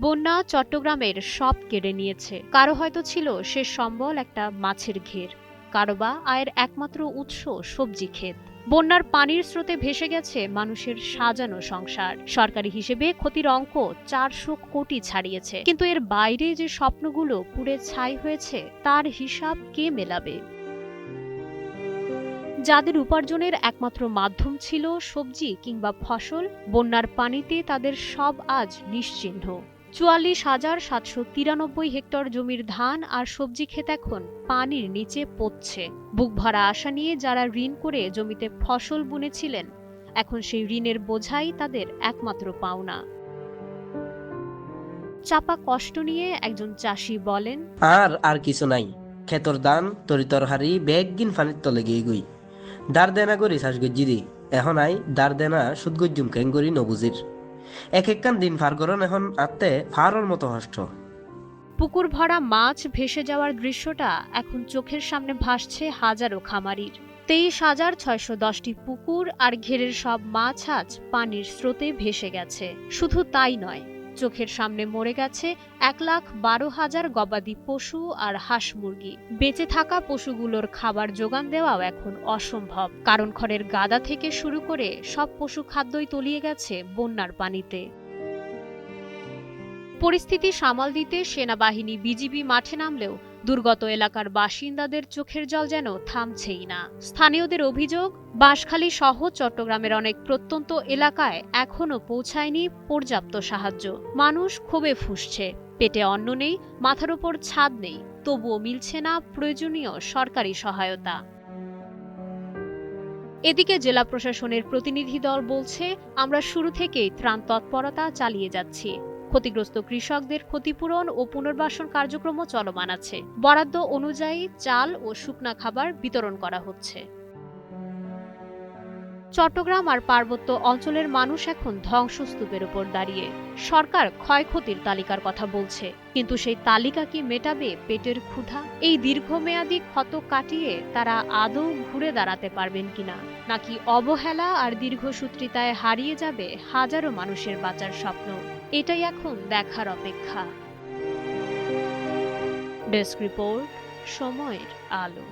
বন্যা চট্টগ্রামের সব কেড়ে নিয়েছে। কারো হয়তো ছিল শেষ সম্বল একটা মাছের ঘের, কারো বা আয়ের একমাত্র উৎস সবজি ক্ষেত। বন্যার পানির স্রোতে ভেসে গেছে মানুষের সাজানো সংসার। সরকারি হিসেবে ক্ষতির অঙ্ক 400 কোটি ছাড়িয়েছে, কিন্তু এর বাইরে যে স্বপ্নগুলো পুড়ে ছাই হয়েছে তার হিসাব কে মেলাবে? যাদের উপার্জনের একমাত্র মাধ্যম ছিল সবজি কিংবা ফসল, বন্যার পানিতে তাদের সব আজ নিশ্চিহ্ন। 44,793 হেক্টর জমির ধান আর সবজি ক্ষেত এখন পানির নিচে পড়ছে। বুক ভরা আশা নিয়ে যারা ঋণ করে জমিতে ফসল বুনেছিলেন, এখন সেই ঋণের বোঝাই তাদের একমাত্র পাওনা। চাপা কষ্ট নিয়ে একজন চাষি বলেন, আর আর কিছু নাই। ক্ষেতর দান তরিতরহারি বেগিন ফানির তলে গিয়ে গই দার দেনা করি শ্বাসগজ্জি দি। এখন আই দার দেনা সুদগজ্জুম কেং করি নবুজির। এক একখান দিন ফার করন এখন আত্মে ফারর মতো হষ্ট। পুকুর ভরা মাছ ভেসে যাওয়ার দৃশ্যটা এখন চোখের সামনে ভাসছে হাজারো খামারির। 23,610টি পুকুর আর ঘেরের সব মাছ আজ পানির স্রোতে ভেসে গেছে। শুধু তাই নয়, চোখের সামনে মরে গেছে 1,12,000 গবাদি পশু আর হাঁস মুরগি। বেঁচে থাকা পশুগুলোর খাবার যোগান দেওয়াও এখন অসম্ভব, কারণ খড়ের গাদা থেকে শুরু করে সব পশু খাদ্যই তলিয়ে গেছে বন্যার পানিতে। পরিস্থিতি সামাল দিতে সেনাবাহিনী বিজিবি মাঠে নামলেও দুর্গত এলাকার বাসিন্দাদের চোখের জল যেন থামছেই না। স্থানীয়দের অভিযোগ, বাঁশখালী সহ চট্টগ্রামের অনেক প্রত্যন্ত এলাকায় এখনো পৌঁছায়নি পর্যাপ্ত সাহায্য। মানুষ ক্ষোভে ফুঁসছে, পেটে অন্ন নেই, মাথার উপর ছাদ নেই, তবুও মিলছে না প্রয়োজনীয় সরকারি সহায়তা। এদিকে জেলা প্রশাসনের প্রতিনিধি দল বলছে, আমরা শুরু থেকেই ত্রাণ তৎপরতা চালিয়ে যাচ্ছি। ক্ষতিগ্রস্ত কৃষকদের ক্ষতিপূরণ ও পুনর্বাসন কার্যক্রমও চলমান আছে। বরাদ্দ অনুযায়ী চাল ও শুকনা খাবার বিতরণ করা হচ্ছে। চট্টগ্রাম আর পার্বত্য অঞ্চলের মানুষ এখন ধ্বংসস্তূপের উপর দাঁড়িয়ে। সরকার ক্ষয়ক্ষতির তালিকার কথা বলছে, কিন্তু সেই তালিকা কি মেটাবে পেটের ক্ষুধা? এই দীর্ঘমেয়াদী ক্ষত কাটিয়ে তারা আদৌ ঘুরে দাঁড়াতে পারবেন কিনা, নাকি অবহেলা আর দীর্ঘসূত্রিতায় হারিয়ে যাবে হাজারো মানুষের বাঁচার স্বপ্ন? এটাই এখন দেখার অপেক্ষা। ডেস্ক রিপোর্ট, সময়ের আলো।